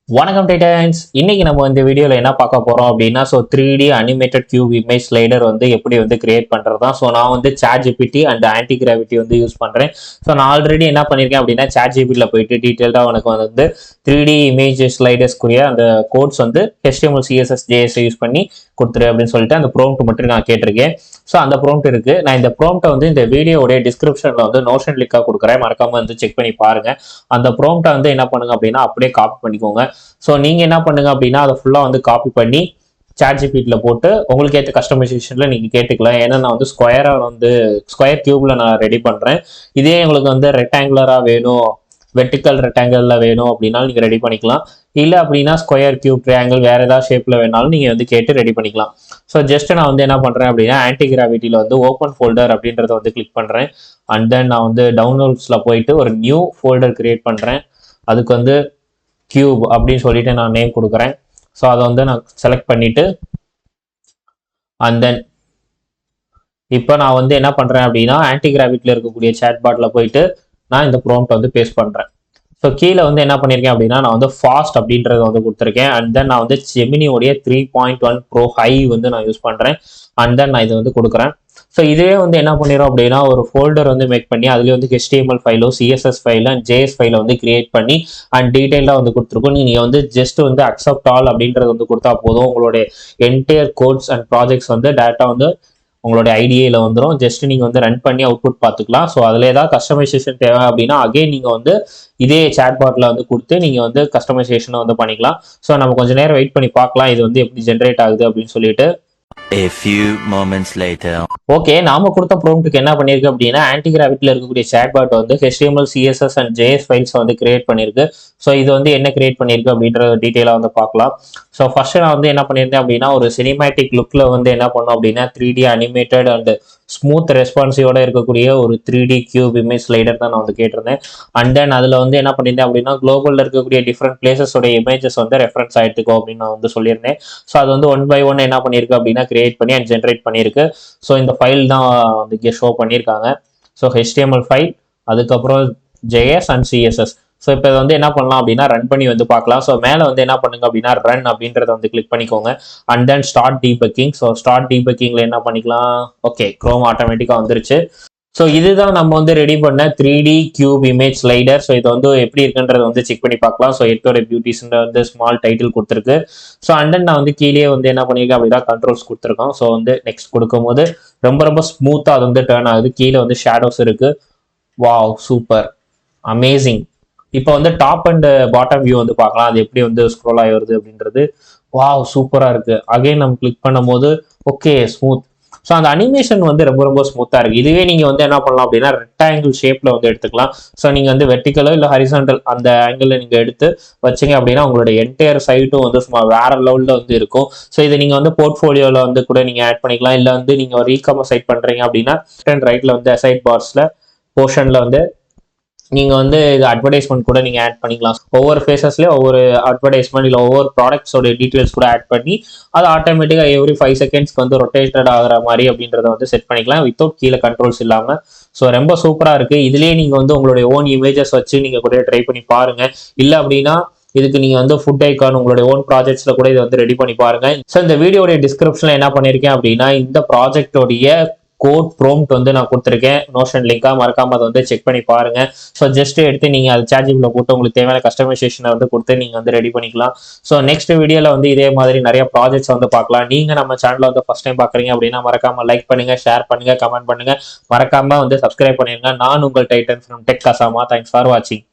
வணக்கம் டைட்டன்ஸ். இன்னைக்கு நம்ம இந்த வீடியோவில் என்ன பார்க்க போறோம் அப்படின்னா, so 3D animated cube image slider வந்து எப்படி வந்து கிரியேட் பண்ணுறது தான். ஸோ நான் வந்து ChatGPT அண்ட் ஆன்டி கிராவிட்டி வந்து யூஸ் பண்ணுறேன். ஸோ நான் ஆல்ரெடி என்ன பண்ணியிருக்கேன் அப்படின்னா, ChatGPTல போயிட்டு டீட்டெயில்டாக உனக்கு வந்து 3D இமேஜ் ஸ்லைடர்ஸ்க்குரிய அந்த கோட்ஸ் வந்து HTML CSS JS யூஸ் பண்ணி கொடுத்துரு அப்படின்னு சொல்லிட்டு அந்த ப்ரோம்ப்ட் மட்டும் நான் கேட்டிருக்கேன். ஸோ அந்த ப்ரோம்ப்ட் இருக்கு. நான் இந்த ப்ரோம்ப்டை வந்து இந்த வீடியோடைய டிஸ்கிரிப்ஷன்ல வந்து நோஷன் லிங்காக கொடுக்குறேன், மறக்காம வந்து செக் பண்ணி பாருங்க. அந்த ப்ரோம்ப்டை வந்து என்ன பண்ணுங்க அப்படின்னா அப்படியே காப்பி பண்ணிக்கோங்க. ஸோ நீங்க என்ன பண்ணுங்க அப்படின்னா அதை ஃபுல்லா வந்து காப்பி பண்ணி ChatGPTல போட்டு உங்களுக்கு ஏற்ற கஸ்டமைசேஷன்ல நீங்க கேட்டுக்கலாம். ஏன்னா நான் வந்து ஸ்கொயர் கியூப்ல நான் ரெடி பண்றேன். இதே உங்களுக்கு வந்து ரெக்டாங்குலரா வேணும், வெர்டிக்கல் ரெக்டாங்கிள்ல வேணும் அப்படின்னாலும் நீங்க ரெடி பண்ணிக்கலாம். இல்லை அப்படின்னா ஸ்கொயர் கியூப் ட்ரையாங்கிள் வேற ஏதாவது ஷேப்ல வேணாலும் நீங்க வந்து கேட்டு ரெடி பண்ணிக்கலாம். ஸோ ஜஸ்ட் நான் வந்து என்ன பண்றேன் அப்படின்னா ஆன்டி கிராவிட்டியில வந்து ஓப்பன் ஃபோல்டர் அப்படின்றத வந்து கிளிக் பண்றேன். அண்ட் தென் நான் வந்து டவுன்லோட்ஸ்ல போயிட்டு ஒரு நியூ ஃபோல்டர் கிரியேட் பண்றேன். அதுக்கு வந்து கியூப் அப்படின்னு சொல்லிட்டு நான் நேம் கொடுக்குறேன். ஸோ அதை வந்து நான் செலக்ட் பண்ணிட்டு அண்ட் தென் இப்போ நான் வந்து என்ன பண்றேன் அப்படின்னா ஆன்டி கிராவிட்டியில் இருக்கக்கூடிய சேட் பாட்ல போயிட்டு நான் இந்த ப்ராம்ப்ட் வந்து பேஸ்ட் பண்றேன். ஸோ கீழே வந்து என்ன பண்ணியிருக்கேன் அப்படின்னா நான் வந்து ஃபாஸ்ட் அப்படின்றத வந்து கொடுத்துருக்கேன். அண்ட் தென் நான் வந்து ஜெமினியோடைய 3.1 Pro ஹை வந்து நான் யூஸ் பண்றேன். அண்ட் தென் நான் இது வந்து கொடுக்குறேன். ஸோ இதே வந்து என்ன பண்ணிடும் அப்படின்னா ஒரு ஃபோல்டர் வந்து மேக் பண்ணி அதுலேயே வந்து HTML ஃபைலோ CSS ஃபைலோ அண்ட் JS ஃபைலை வந்து கிரியேட் பண்ணி அண்ட் டீட்டெயிலாக வந்து கொடுத்துருக்கோம். நீங்கள் வந்து ஜஸ்ட் வந்து அக்செப்ட் ஆல் அப்படின்றது வந்து கொடுத்தா போதும். உங்களுடைய என்டையர் கோட்ஸ் அண்ட் ப்ராஜெக்ட்ஸ் வந்து டேட்டா வந்து உங்களுடைய ஐடியாவில் வந்துடும். ஜஸ்ட் நீங்கள் வந்து ரன் பண்ணி அவுட்புட் பார்த்துக்கலாம். ஸோ அதில் ஏதாவது கஸ்டமைசேஷன் தேவை அப்படின்னா அகைன் நீங்கள் வந்து இதே சேட் பாட்டில் வந்து கொடுத்து நீங்கள் வந்து கஸ்டமைசேஷனை வந்து பண்ணிக்கலாம். ஸோ நம்ம கொஞ்சம் நேரம் வெயிட் பண்ணி பார்க்கலாம் இது வந்து எப்படி ஜென்ரேட் ஆகுது அப்படின்னு சொல்லிட்டு. A few moments later. Okay, நாம கொடுத்த ப்ராம்ப்ட்டுக்கு என்ன பண்ணிருக்கு அப்படின்னா ஆன்டி கிராவிட்டியில் இருக்கக்கூடிய சேட் பாட் வந்து HTML CSS and JS files வந்து கிரியேட் பண்ணிருக்கு. ஸோ இது வந்து என்ன கிரியேட் பண்ணிருக்கு அப்படின்ற டீட்டெயிலாக வந்து பார்க்கலாம். ஸோ ஃபர்ஸ்ட் நான் வந்து என்ன பண்ணியிருந்தேன் அப்படின்னா ஒரு சினிமேட்டிக் லுக்ல வந்து என்ன பண்ணோம் அப்படின்னா 3D அனிமேட்டட் அண்ட் ஸ்மூத் ரெஸ்பான்சிவோட இருக்கக்கூடிய ஒரு 3D கியூப் இமேஜ் ஸ்லைடர் தான் நான் வந்து கேட்டிருந்தேன். அண்ட் தென் அதில் வந்து என்ன பண்ணியிருந்தேன் அப்படின்னா குளோபலில் இருக்கக்கூடிய டிஃப்ரெண்ட் பிளேசஸோட இமேஜஸ் வந்து ரெஃபரன்ஸ் ஆகிட்டுக்கோ அப்படின்னு நான் வந்து சொல்லியிருந்தேன். ஸோ அது வந்து 1 by 1 என்ன பண்ணியிருக்கு அப்படின்னா கிரியேட் பண்ணி அண்ட் ஜென்ரேட் பண்ணியிருக்கு. ஸோ இந்த ஃபைல் தான் வந்து இங்கே ஷோ பண்ணியிருக்காங்க. ஸோ HTML ஃபைல், அதுக்கப்புறம் JS அண்ட் CSS. ஸோ இப்போ இதை வந்து என்ன பண்ணலாம் அப்படின்னா ரன் பண்ணி வந்து பார்க்கலாம். ஸோ மேலே வந்து என்ன பண்ணுங்க அப்படின்னா ரன் அப்படின்றத வந்து கிளிக் பண்ணிக்கோங்க. And then start debugging. So start டீபக்கிங்ல என்ன பண்ணிக்கலாம், ஓகே க்ரோம் ஆட்டோமேட்டிக்காக வந்துருச்சு. ஸோ இதுதான் நம்ம வந்து ரெடி பண்ண 3D cube image slider. So இது வந்து எப்படி இருக்குன்றத வந்து செக் பண்ணி பார்க்கலாம். ஸோ எட்டோட பியூட்டிஸ்ன்ற வந்து ஸ்மால் டைட்டில் கொடுத்துருக்கு. ஸோ அண்ட் தென் நான் வந்து கீழே வந்து என்ன பண்ணியிருக்கேன் அப்படின்னா கண்ட்ரோல்ஸ் கொடுத்துருக்கோம். ஸோ வந்து நெக்ஸ்ட் கொடுக்கும்போது ரொம்ப ஸ்மூத்தாக அது வந்து டேர்ன் ஆகுது. கீழே வந்து ஷேடோஸ் இருக்கு. Wow, super, amazing. இப்போ வந்து டாப் அண்ட் பாட்டம் வியூ வந்து பார்க்கலாம், அது எப்படி வந்து ஸ்க்ரோல் ஆகி வருது அப்படின்றது. வாவ், சூப்பராக இருக்கு. அகைன் நம்ம கிளிக் பண்ணும் போது ஓகே ஸ்மூத். ஸோ அந்த அனிமேஷன் வந்து ரொம்ப ஸ்மூத்தாக இருக்குது. இதுவே நீங்கள் வந்து என்ன பண்ணலாம் அப்படின்னா ரெக்டாங்கிள் ஷேப்பில் வந்து எடுத்துக்கலாம். ஸோ நீங்கள் வந்து வெர்டிக்கலோ இல்லை ஹரிசாண்டல் அந்த ஆங்கிளில் நீங்கள் எடுத்து வச்சிங்க அப்படின்னா உங்களோட என்டையர் சைட்டும் வந்து சும்மா வேற லெவலில் வந்து இருக்கும். ஸோ இதை நீங்கள் வந்து போர்ட்ஃபோலியோவில் வந்து கூட நீங்கள் ஆட் பண்ணிக்கலாம். இல்லை வந்து நீங்கள் ஒரு இ-காமர்ஸ் சைட் பண்ணுறீங்க அப்படின்னா ரைட்டில் வந்து சைட் பார்ஸில் போர்ஷனில் வந்து நீங்கள் வந்து இது அட்வர்டைஸ்மெண்ட் கூட நீங்கள் ஆட் பண்ணிக்கலாம். ஒவ்வொரு ஃபேஸஸ்லேயும் ஒவ்வொரு அட்வர்டைஸ்மெண்ட் இல்லை ஒவ்வொரு ப்ராடக்ட்ஸோட டீட்டெயில்ஸ் கூட ஆட் பண்ணி அது ஆட்டோமேட்டிக்காக எவ்ரி 5 செகண்ட்ஸ்க்கு வந்து ரொட்டேட்டட் ஆகிற மாதிரி அப்படின்றத வந்து செட் பண்ணிக்கலாம் வித்தவுட் கீழே கண்ட்ரோல்ஸ் இல்லாமல். ஸோ ரொம்ப சூப்பராக இருக்குது. இதுலேயே நீங்கள் வந்து உங்களுடைய ஓன் இமேஜஸ் வச்சு நீங்கள் கூட ட்ரை பண்ணி பாருங்கள். இல்லை அப்படின்னா இதுக்கு நீங்கள் வந்து ஃபுட் ஐக்கான் உங்களுடைய ஓன் ப்ராஜெக்ட்ஸில் கூட இதை வந்து ரெடி பண்ணி பாருங்க. ஸோ இந்த வீடியோடைய டிஸ்கிரிப்ஷனில் என்ன பண்ணியிருக்கேன் அப்படின்னா இந்த ப்ராஜெக்டோடைய கோட் ப்ராம்ப்ட் வந்து நான் கொடுத்துருக்கேன், நோஷன் லிங்கா, மறக்காம அதை வந்து செக் பண்ணி பாருங்க. ஸோ ஜஸ்ட் எடுத்து நீங்க அது ChatGPTல போட்டு உங்களுக்கு தேவையான கஸ்டமைசேஷனை வந்து கொடுத்து நீங்க வந்து ரெடி பண்ணிக்கலாம். ஸோ நெக்ஸ்ட் வீடியோல வந்து இதே மாதிரி நிறைய ப்ராஜெக்ட்ஸ் வந்து பார்க்கலாம். நீங்க நம்ம சேனலை வந்து ஃபர்ஸ்ட் டைம் பாக்குறீங்க அப்படின்னா மறக்காம லைக் பண்ணுங்க, ஷேர் பண்ணுங்க, கமெண்ட் பண்ணுங்க, மறக்காம வந்து சப்ஸ்கிரைப் பண்ணிருங்க. நான் உங்கள் Titan from tech Kasama. Thanks for வாட்சிங்.